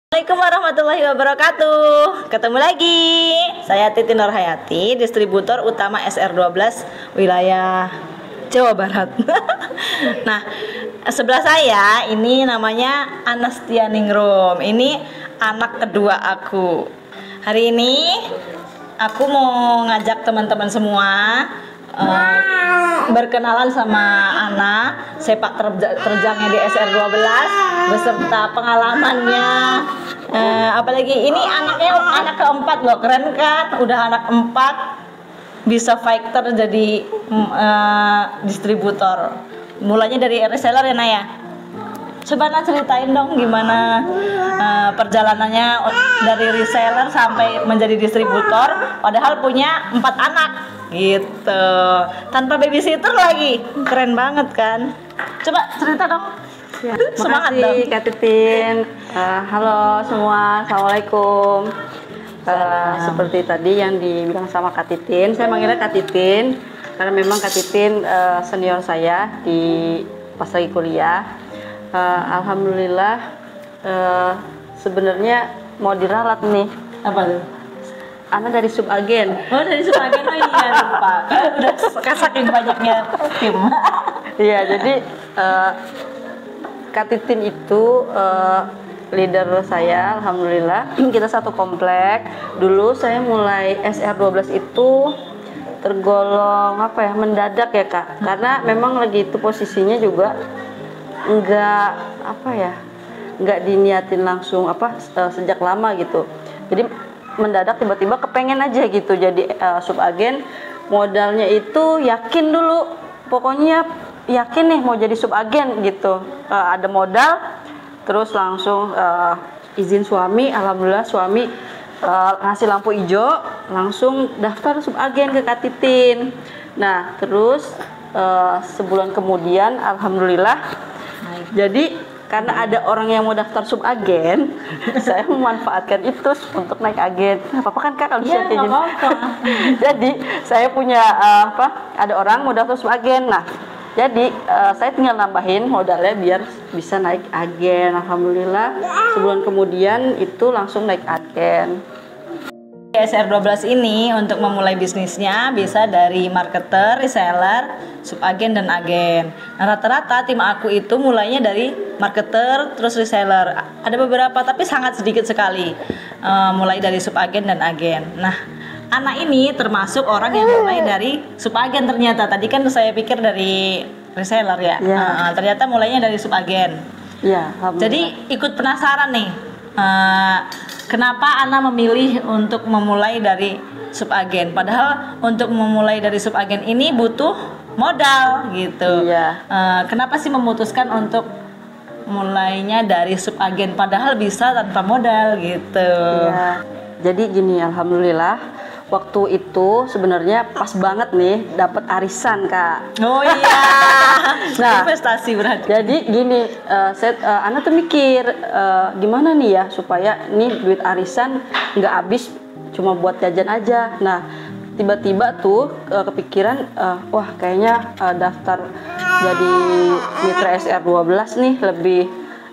Assalamualaikum warahmatullahi wabarakatuh. Ketemu lagi. Saya Titi Nurhayati, distributor utama SR12 wilayah Jawa Barat. Nah, sebelah saya ini namanya Anastia Ningrum. Ini anak kedua aku. Hari ini aku mau ngajak teman-teman semua berkenalan sama Ana, sepak terjangnya di SR12 beserta pengalamannya. Apalagi ini anaknya anak keempat loh, keren kan? Udah anak 4 bisa fighter jadi distributor. Mulanya dari reseller ya Naya. Coba Nah ceritain dong gimana perjalanannya dari reseller sampai menjadi distributor, padahal punya 4 anak gitu, tanpa babysitter lagi. Keren banget kan? Coba cerita dong. Ya, Semangat makasih dong Kak Titin. Halo semua, assalamualaikum. Seperti tadi yang dibilang sama Kak Titin, saya manggilnya Kak Titin karena memang Kak Titin senior saya di pas lagi kuliah. Alhamdulillah, sebenarnya mau diralat nih. Apa tuh? Ana dari subagen. Oh, dari Supagen. Oh iya, lupa. Udah saking banyaknya tim. Iya, jadi Kak Titin itu leader saya, alhamdulillah. Kita satu komplek. Dulu saya mulai SR12 itu tergolong apa ya, mendadak ya Kak. Karena memang lagi itu posisinya juga enggak apa ya, enggak diniatin langsung sejak lama gitu. Jadi mendadak tiba-tiba kepengen aja gitu jadi subagen. Modalnya itu yakin dulu, pokoknya yakin nih mau jadi subagen gitu. Ada modal, terus langsung izin suami, alhamdulillah suami ngasih lampu hijau, langsung daftar subagen ke Kak Titin. Nah terus sebulan kemudian alhamdulillah, jadi karena ada orang yang mau daftar subagen, saya memanfaatkan itu untuk naik agen. Nah, apa kan Kak kalau bisa kayak gini? Jadi saya punya ada orang mau daftar subagen. Nah, jadi saya tinggal nambahin modalnya biar bisa naik agen. Alhamdulillah, sebulan kemudian itu langsung naik agen. SR12 ini untuk memulai bisnisnya bisa dari marketer, reseller, subagen, dan agen. Nah rata-rata tim aku itu mulainya dari marketer terus reseller. Ada beberapa tapi sangat sedikit sekali mulai dari subagen dan agen. Nah anak ini termasuk orang yang mulai dari subagen ternyata. Tadi kan saya pikir dari reseller ya. Ternyata mulainya dari subagen. Ya, jadi ikut penasaran nih. Kenapa Ana memilih untuk memulai dari subagen? Padahal untuk memulai dari subagen ini butuh modal gitu. Iya. Kenapa sih memutuskan untuk mulainya dari subagen? Padahal bisa tanpa modal gitu. Iya. Jadi gini, alhamdulillah waktu itu sebenarnya pas banget nih dapat arisan Kak. Oh iya. Nah, investasi berarti. Jadi gini, Ana tuh mikir gimana nih ya supaya nih duit arisan nggak habis cuma buat jajan aja. Nah tiba-tiba tuh kepikiran, wah kayaknya daftar jadi mitra SR12 nih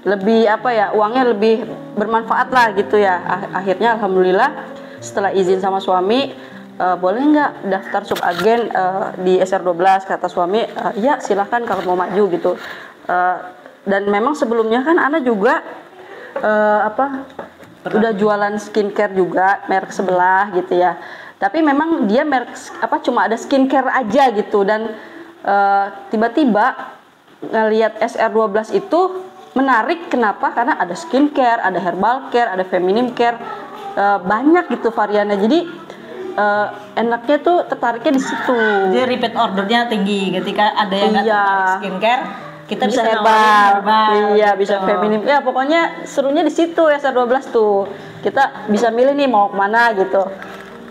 lebih apa ya, uangnya lebih bermanfaat lah gitu ya. Akhirnya alhamdulillah setelah izin sama suami, boleh nggak daftar subagen di SR12, kata suami. Ya silahkan kalau mau maju gitu. Dan memang sebelumnya kan Ana juga udah jualan skincare juga merek sebelah gitu ya, tapi memang dia merek cuma ada skincare aja gitu. Dan tiba-tiba ngelihat SR12 itu menarik. Kenapa? Karena ada skincare, ada herbal care, ada feminine care, banyak gitu variannya. Jadi enaknya tuh tertariknya di situ. Jadi repeat ordernya tinggi ketika ada yang nggak tertarik skincare, kita bisa herbal. Iya, gitu. bisa feminim. Ya pokoknya serunya di situ SR12 tuh. Kita bisa milih nih mau kemana gitu.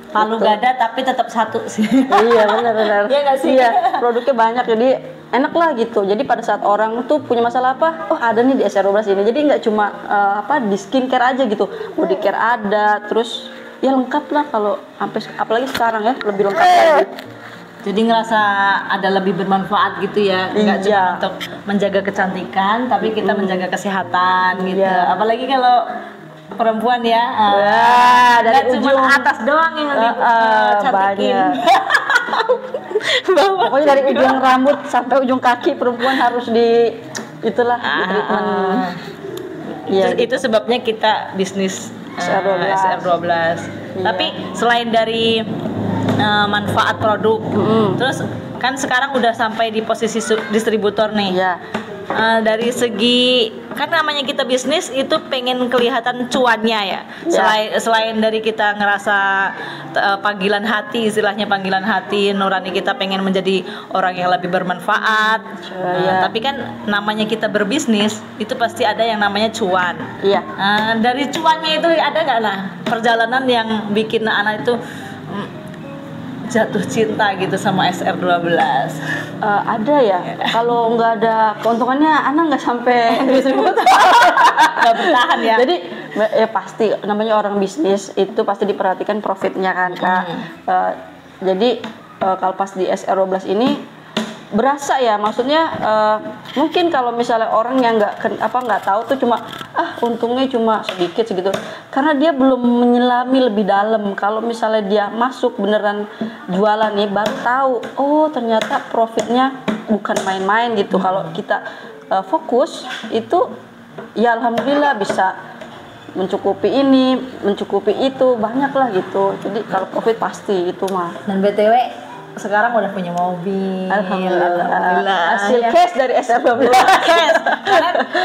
Palu gada tapi tetap satu sih. Iya benar-benar. Iya nggak sih? Iya, produknya banyak jadi enak lah gitu. Jadi pada saat orang tuh punya masalah apa, oh ada nih di SR12 ini. Jadi nggak cuma di skincare aja gitu, body care ada, terus ya lengkap lah kalau apalagi sekarang ya lebih lengkap lagi. Jadi ngerasa ada lebih bermanfaat gitu ya, nggak cuma untuk menjaga kecantikan, tapi kita menjaga kesehatan gitu. Apalagi kalau perempuan ya. Wah, dari Nggak cuma ujung atas doang yang cantikin. banyak. Pokoknya dari ujung rambut sampai ujung kaki perempuan harus di itulah di treatment. Iya, Itu sebabnya kita bisnis SR12. SR12. Iya. Tapi selain dari manfaat produk, terus kan sekarang udah sampai di posisi distributor nih. Iya. Dari segi kan namanya kita bisnis itu pengen kelihatan cuannya ya. Selain dari kita ngerasa panggilan hati, istilahnya panggilan hati nurani kita pengen menjadi orang yang lebih bermanfaat. Tapi kan namanya kita berbisnis itu pasti ada yang namanya cuan. Iya. Dari cuannya itu ada nggak perjalanan yang bikin anak itu jatuh cinta gitu sama SR12? Ada ya. Kalau nggak ada keuntungannya, anak nggak sampai distributor. Nggak bertahan ya. Jadi ya pasti namanya orang bisnis itu pasti diperhatikan profitnya kan Kak. Jadi kalau pas di SR12 ini berasa ya, maksudnya mungkin kalau misalnya orang yang nggak tahu tuh cuma untungnya cuma sedikit segitu, karena dia belum menyelami lebih dalam. Kalau misalnya dia masuk beneran jualan nih baru tahu, oh ternyata profitnya bukan main-main gitu. Kalau kita fokus itu ya alhamdulillah bisa mencukupi ini, mencukupi itu, banyak lah gitu. Jadi kalau profit pasti itu mah. Dan BTW sekarang udah punya mobil. Alhamdulillah. Hasil Ya. cash dari SR12.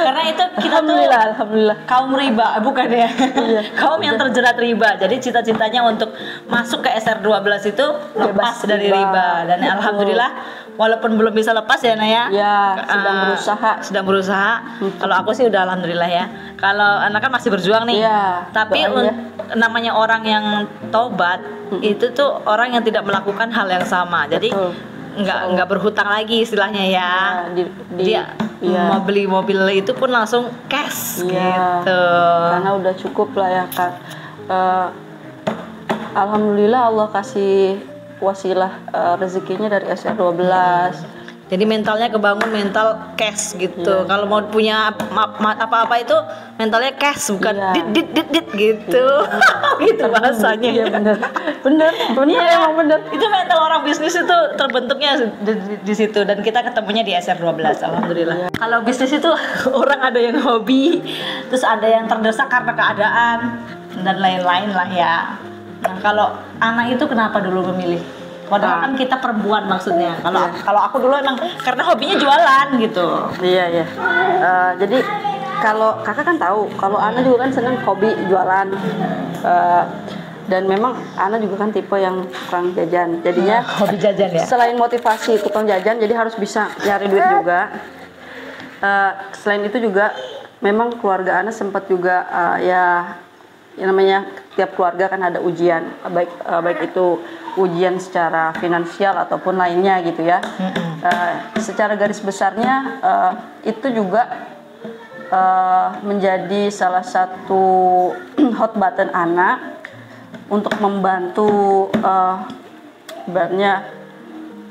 karena itu kita Alhamdulillah. kaum riba, bukan ya? Kaum yang terjerat riba. Jadi cita-citanya untuk masuk ke SR12 itu lepas Bebas dari riba. Dan alhamdulillah walaupun belum bisa lepas ya Naya. Ya, sedang berusaha. Kalau aku sih udah alhamdulillah ya. Kalau anak kan masih berjuang nih. Iya, Tapi namanya orang yang taubat itu tuh orang yang tidak melakukan hal yang sama. Jadi nggak berhutang lagi istilahnya ya. Dia mau beli mobil itu pun langsung cash gitu. Karena udah cukup lah ya Kak. Alhamdulillah Allah kasih wasilah rezekinya dari SR12. Jadi mentalnya kebangun, mental cash gitu. Kalau mau punya apa-apa itu mentalnya cash, bukan dit gitu. Gitu bahasanya. Iya bener emang bener. Itu mental orang bisnis itu terbentuknya di situ, dan kita ketemunya di SR12 alhamdulillah. Kalau bisnis itu orang ada yang hobi, terus ada yang terdesak karena keadaan dan lain-lain lah ya. Nah, kalau anak itu kenapa dulu memilih? Padahal kan kita perempuan maksudnya. Kalau aku dulu emang karena hobinya jualan gitu. Iya. Jadi kalau kakak kan tahu, kalau Ana juga kan seneng hobi jualan. Dan memang Ana juga kan tipe yang tukang jajan. Jadinya hobi jajan ya. Selain motivasi tukang jajan, jadi harus bisa nyari duit juga. Selain itu juga memang keluarga Ana sempat juga ya namanya tiap keluarga kan ada ujian, baik itu ujian secara finansial ataupun lainnya gitu ya. Secara garis besarnya itu juga menjadi salah satu hot button anak untuk membantu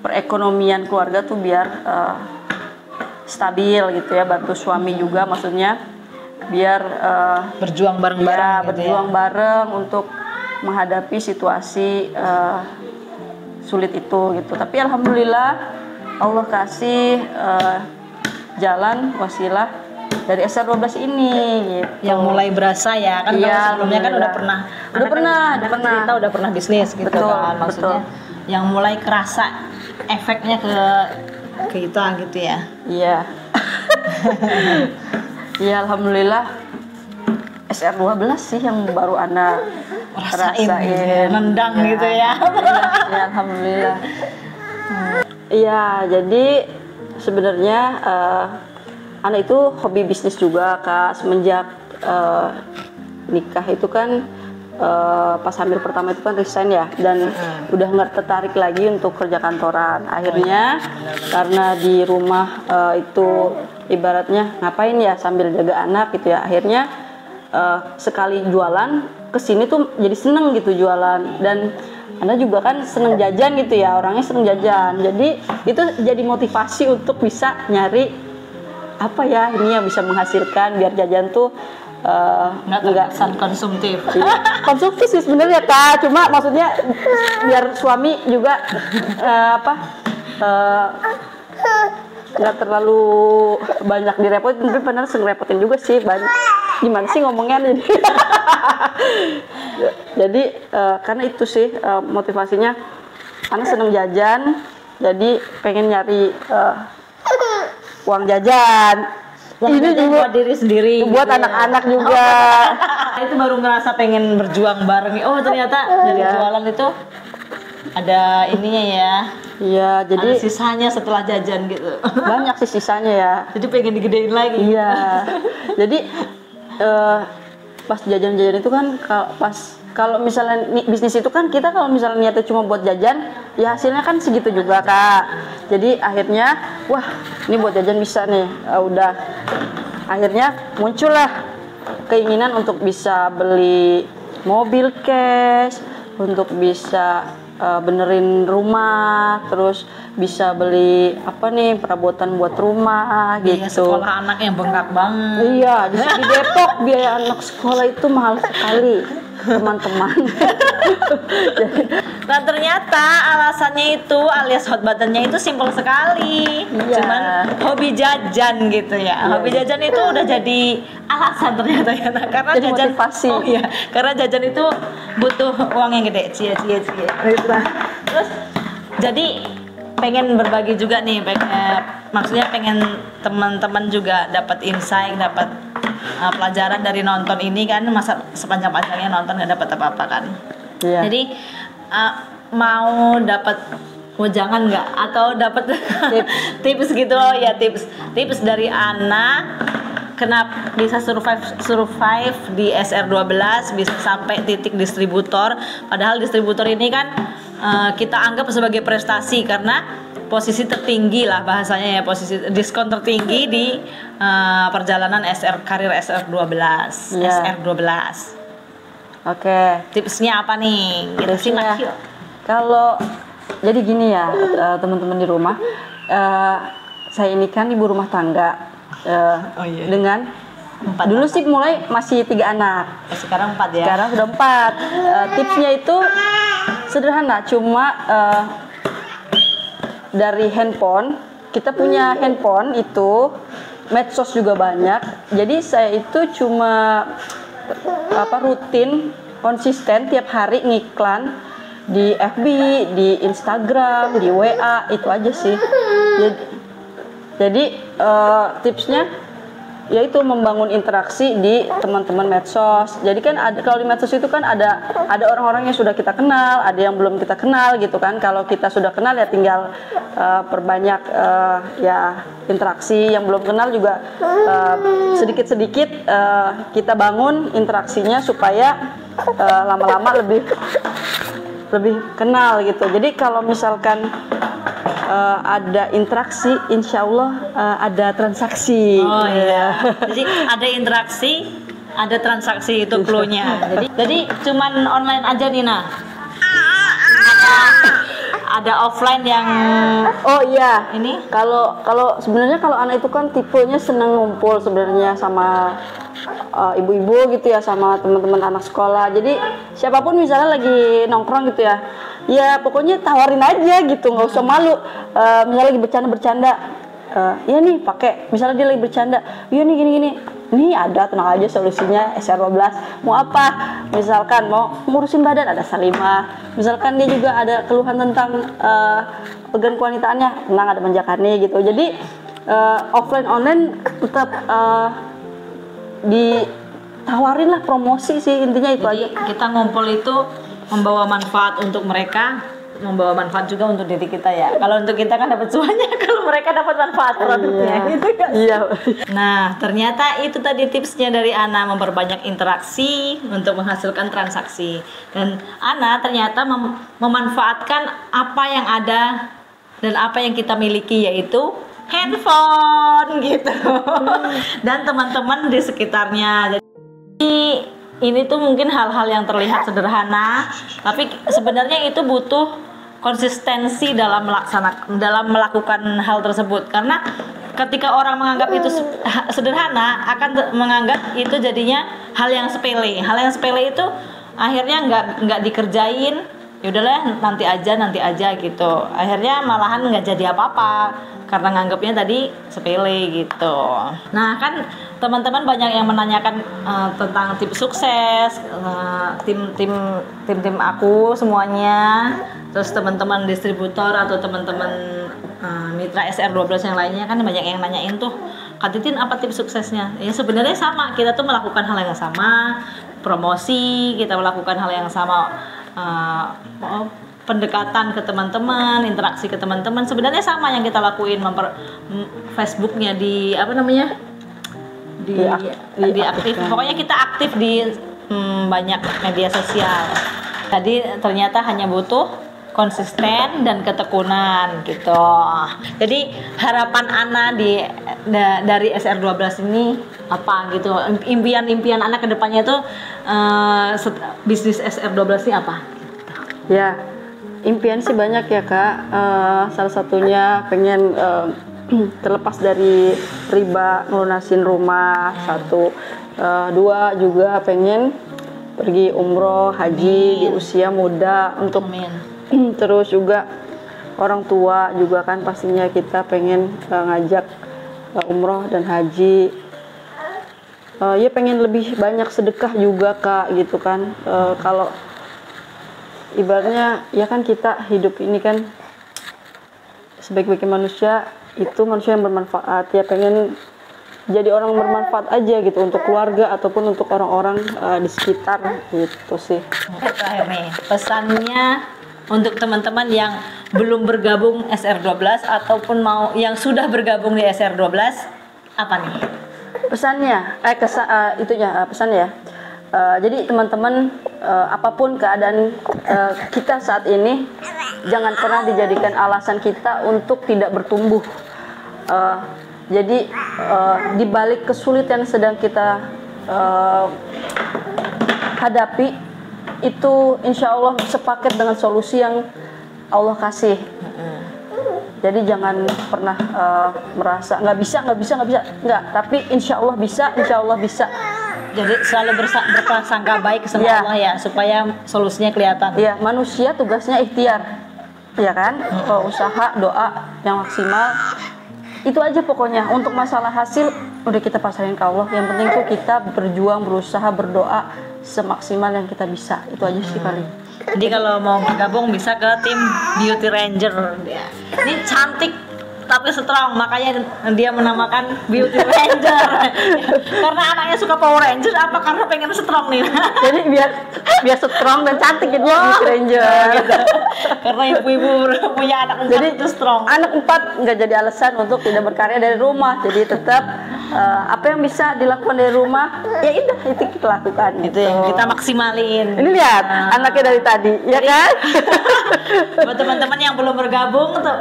perekonomian keluarga tuh biar stabil gitu ya, bantu suami juga maksudnya biar berjuang bareng-bareng berjuang bareng untuk menghadapi situasi sulit itu gitu. Tapi alhamdulillah Allah kasih jalan wasilah dari SR12 ini gitu. Yang mulai berasa ya kan. Kalau sebelumnya kan udah pernah bisnis gitu. Betul, kan maksudnya betul. Yang mulai kerasa efeknya ke kita gitu ya. Iya. Ya alhamdulillah SR12 sih yang baru Ana rasain nendang gitu ya. Ya alhamdulillah. Iya, jadi sebenarnya Ana itu hobi bisnis juga Kak. Semenjak nikah itu kan pas hamil pertama itu kan resign ya, dan udah nggak tertarik lagi untuk kerja kantoran. Akhirnya karena di rumah itu ibaratnya ngapain ya sambil jaga anak gitu ya, akhirnya sekali jualan kesini tuh jadi seneng gitu jualan. Dan Anda juga kan seneng jajan gitu ya, orangnya seneng jajan, jadi itu jadi motivasi untuk bisa nyari apa ya ini yang bisa menghasilkan biar jajan tuh nggak terkesan konsumtif. Konsumtif sih sebenarnya Kak, cuma maksudnya biar suami juga nggak terlalu banyak direpotin, tapi benar ngerepotin juga sih, banyak. Gimana sih ngomongnya nih? Jadi karena itu sih motivasinya, anak seneng jajan, jadi pengen nyari uang jajan. Ini juga buat diri sendiri, buat gitu anak-anak ya. juga. Itu baru ngerasa pengen berjuang bareng. Oh ternyata dari jualan itu ada ininya ya. Iya, jadi ada sisanya setelah jajan gitu. banyak sih sisanya ya. Jadi pengen digedein lagi. Iya. Jadi pas jajan-jajan itu kan kalau misalnya bisnis itu kan kita kalau misalnya niatnya cuma buat jajan, ya hasilnya kan segitu juga Kak. Jadi akhirnya, wah ini buat jajan bisa nih. Udah akhirnya muncullah keinginan untuk bisa beli mobil cash, untuk bisa benerin rumah, terus bisa beli apa nih perabotan buat rumah gitu. Iya, sekolah anak yang bengkak banget. Iya, di Depok biaya anak sekolah itu mahal sekali, teman-teman. Nah ternyata alasannya itu alias hot buttonnya itu simpel sekali. Iya. Cuman hobi jajan gitu ya. Iya. Hobi jajan itu udah jadi alasan ternyata ya. Nah, karena Jadi jajan motivasi. Oh iya, karena jajan itu butuh uang yang gede. Cie. Gitu. Terus jadi pengen berbagi juga nih, maksudnya pengen teman-teman juga dapat insight, dapat pelajaran dari nonton ini kan, masa sepanjang-panjangnya nonton nggak dapat apa-apa kan. Iya. Jadi mau dapat wejangan nggak atau dapat tips gitu loh ya, tips dari Ana kenapa bisa survive di SR12, bisa sampai titik distributor, padahal distributor ini kan kita anggap sebagai prestasi karena posisi tertinggi lah bahasanya ya, posisi diskon tertinggi di perjalanan karir SR12. Iya. SR12. Oke. Tipsnya apa nih? Kita simak yuk. Kalau jadi gini ya teman-teman di rumah, saya ini kan ibu rumah tangga Iya. dengan dulu sih mulai masih 3 anak. Sekarang 4 ya. Sekarang sudah 4. Tipsnya itu sederhana, cuma dari handphone. Kita punya handphone itu, medsos juga banyak. Jadi saya itu cuma rutin, konsisten tiap hari ngiklan di FB, di Instagram, di WA, itu aja sih. Jadi tipsnya yaitu membangun interaksi di teman-teman medsos. Jadi kan kalau di medsos itu kan ada orang-orang yang sudah kita kenal, ada yang belum kita kenal gitu kan. Kalau kita sudah kenal ya tinggal perbanyak ya interaksi. Yang belum kenal juga sedikit-sedikit kita bangun interaksinya supaya lama-lama lebih kenal gitu. Jadi kalau misalkan ada interaksi, insya Allah ada transaksi. Oh iya. Jadi ada interaksi, ada transaksi, itu clue-nya. Jadi cuman online aja nih Nah. Ada offline yang oh iya. Ini kalau sebenarnya kalau anak itu kan tipenya senang ngumpul sebenarnya sama ibu-ibu gitu ya, sama teman-teman anak sekolah. Jadi siapapun misalnya lagi nongkrong gitu ya, ya pokoknya tawarin aja gitu, nggak usah malu. Misalnya lagi bercanda-bercanda, ya nih pakai, misalnya dia lagi bercanda, iya nih gini-gini, nih ada, tenang aja solusinya SR12. Mau apa? Misalkan mau ngurusin badan, ada Salimah. Misalkan dia juga ada keluhan tentang organ kewanitaannya, tenang ada Manjakani gitu. Jadi offline online tetap ditawarin lah, promosi sih intinya itu jadi aja. kita ngumpul itu membawa manfaat untuk mereka, membawa manfaat juga untuk diri kita ya. Kalau untuk kita kan dapat cuannya, kalau mereka dapat manfaat produknya gitu kan. Iya. Nah, ternyata itu tadi tipsnya dari Ana, memperbanyak interaksi untuk menghasilkan transaksi. Dan Ana ternyata memanfaatkan apa yang ada dan apa yang kita miliki, yaitu handphone gitu. Dan teman-teman di sekitarnya. Jadi ini tuh mungkin hal-hal yang terlihat sederhana, tapi sebenarnya itu butuh konsistensi dalam melakukan hal tersebut. Karena ketika orang menganggap itu sederhana, akan menganggap itu jadinya hal yang sepele. Hal yang sepele itu akhirnya nggak dikerjain. Ya udahlah, nanti aja gitu. Akhirnya malahan nggak jadi apa-apa karena nganggapnya tadi sepele gitu. Nah, kan teman-teman banyak yang menanyakan tentang tips sukses, tim aku semuanya, terus teman-teman distributor atau teman-teman mitra SR12 yang lainnya kan banyak yang nanyain tuh, Kak Titin apa tips suksesnya? Ya sebenarnya sama, kita tuh melakukan hal yang sama, promosi, kita melakukan hal yang sama, pendekatan ke teman-teman, interaksi ke teman-teman, sebenarnya sama yang kita lakuin. Facebooknya di apa namanya, di aktif, pokoknya kita aktif di banyak media sosial. Jadi ternyata hanya butuh konsisten dan ketekunan gitu. Jadi harapan Ana dari SR12 ini apa gitu? Impian Ana ke depannya itu bisnis SR12 ini apa? Ya, impian sih banyak ya Kak. Salah satunya pengen terlepas dari riba, ngelunasin rumah. Satu, dua juga pengen pergi umroh, haji di usia muda untuk terus juga orang tua juga kan pastinya kita pengen ngajak umroh dan haji. Ya pengen lebih banyak sedekah juga Kak gitu kan. Kalau ibaratnya ya kan kita hidup ini kan sebaik-baiknya manusia itu manusia yang bermanfaat, ya pengen jadi orang bermanfaat aja gitu untuk keluarga ataupun untuk orang-orang di sekitar gitu sih. Terakhir nih, pesannya untuk teman-teman yang belum bergabung SR12 ataupun mau yang sudah bergabung di SR12 apa nih? Pesannya pesannya ya. Jadi teman-teman, apapun keadaan kita saat ini, jangan pernah dijadikan alasan kita untuk tidak bertumbuh. Jadi di balik kesulitan yang sedang kita hadapi, itu insya Allah sepaket dengan solusi yang Allah kasih. Jadi jangan pernah merasa nggak bisa, tapi insya Allah bisa. Jadi selalu berprasangka baik sama Allah ya, supaya solusinya kelihatan. Ya, manusia tugasnya ikhtiar, ya kan? Usaha, doa yang maksimal, itu aja pokoknya. Untuk masalah hasil udah kita pasarin ke Allah. Yang penting tuh kita berjuang, berusaha, berdoa semaksimal yang kita bisa. Itu aja sih paling. Jadi kalau mau bergabung bisa ke tim Beauty Ranger. Ini cantik tapi strong, makanya dia menamakan Beauty Ranger. Karena anaknya suka Power Ranger apa karena pengen strong nih? Jadi biar strong dan cantik gitu Beauty Ranger. Gitu. Karena ibu-ibu punya anak 4 jadi itu strong. Anak 4 nggak jadi alasan untuk tidak berkarya dari rumah. Jadi tetap apa yang bisa dilakukan dari rumah, ya itu kita lakukan. Itu yang kita maksimalin. Ini lihat anaknya dari tadi, ya kan? Buat teman-teman yang belum bergabung tuh,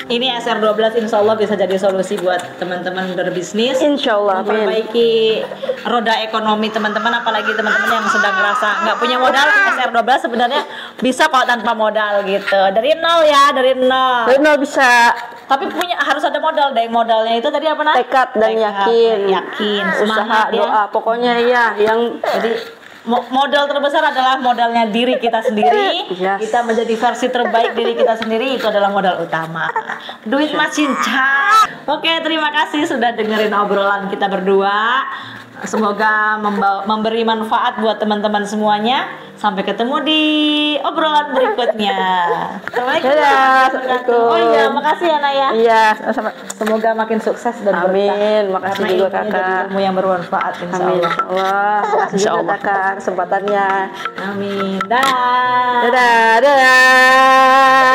ini SR12 insya Allah bisa jadi solusi buat teman-teman berbisnis, insya Allah, memperbaiki roda ekonomi teman-teman, apalagi teman-teman yang sedang ngerasa nggak punya modal. SR12 sebenarnya bisa kok tanpa modal gitu, dari nol bisa, tapi harus ada modal. Dari modalnya itu tadi apa nah? Tekad dan yakin, usaha, doa, pokoknya ya yang jadi modal terbesar adalah modalnya diri kita sendiri. Kita menjadi versi terbaik diri kita sendiri, itu adalah modal utama. Duit mah cincang. Oke, terima kasih sudah dengerin obrolan kita berdua. Semoga memberi manfaat buat teman-teman semuanya. Sampai ketemu di obrolan berikutnya. Assalamualaikum. Oh iya, makasih ya Naya. Iya, sama. Semoga makin sukses dan berkah. Amin. Makasih juga Kakak. Ilmu yang bermanfaat insya Allah. Amin. Allah. Makasih juga Kakak kesempatannya. Amin. Dadah. Dadah.